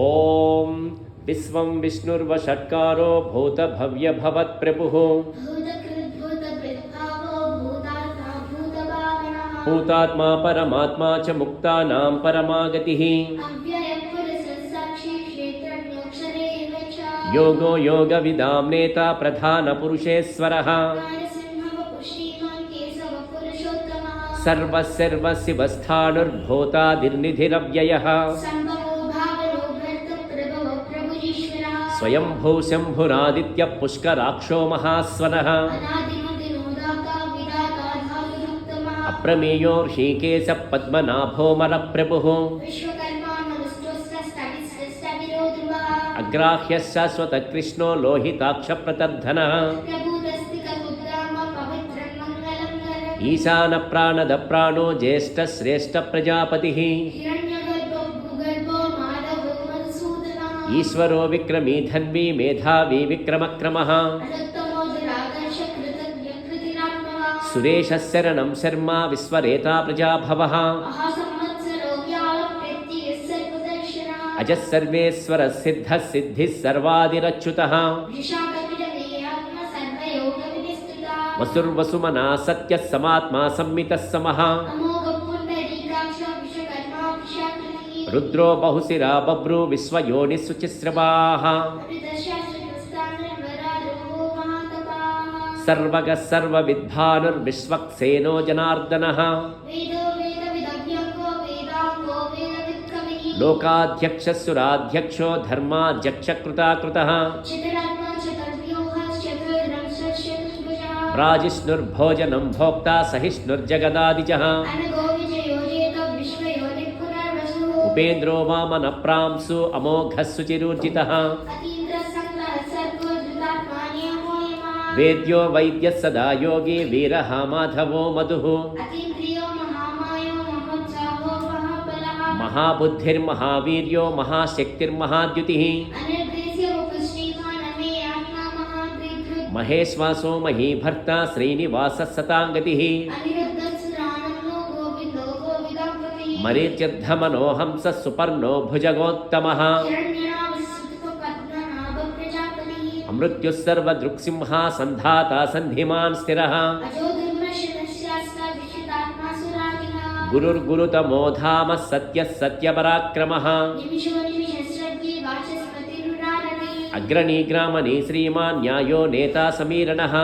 ఓం విశ్వం విష్ణుర్వషట్కారో భూతభవ్యభవత్ప్రభుః భూతాత్మా పరమాత్మా చ ముక్తానాం పరమాగతిః యోగో యోగవిదాం నేత ప్రధానపురుషేశ్వరः సర్వశివస్థానుర్భూతాదిర్నిధిరవ్యయः స్వయంభూ శంభురాదిత్యః పుష్కరాక్షో మహాస్వనః అప్రమేయో ఋషికేశः పద్మనాభోమరప్రభుః అగ్రాహ్యः శాశ్వతకృష్ణో లోహితాక్షప్రతర్ధనः ఈశానప్రాణదప్రాణో జ్యేష్ఠశ్రేష్ఠప్రజాపతిः ఈశ్వరో విక్రమీ ధన్వీ మేధావీ విక్రమక్రమः సురేశः శరణం శర్మా విశ్వరేతా ప్రజాభవः అజः సర్వేశ్వరः సిద్ధः సిద్ధిः సర్వాదిరచ్యుతः వసుర్వసుమనా సత్యः సమాత్మా సంమితः సమः రుద్రో బహుశిరా బభ్రు విశ్వయోనిః శుచిస్రవాः సర్వగः సర్వవిద్భానుర్విశ్వక్సేనో జనార్దనः లోకాధ్యక్షः సురాధ్యక్షో ధర్మాధ్యక్షకృతాకృతः రాజిష్ణుర్భోజనం భోక్తా సహిష్ణుర్జగదాదిజः ఉపేంద్రో వామన ప్రాంశు అమోఘः శుచిరూర్జితः వేద్యో వైద్యः సదా యోగి వీరः మాధవో మధుః మహాబుద్ధిర్మహావీర్యో మహాశక్తిర్మహాద్యుతిః మహేశ్వాసో మహీభర్త శ్రీనివాసः సతాంగతిః మరీచ్యర్ధమనోహంసः సుపర్ణో భుజగోత్తమः అమృత్యుః సర్వదృక్సింహ సంధాతా సంధిమాన్ స్థిరः గురుర్గురుతమో ధామ సత్యः సత్యపరాక్రమः అగ్రణీ గ్రామణీ శ్రీమాన్ న్యాయో నేతా సమీరణः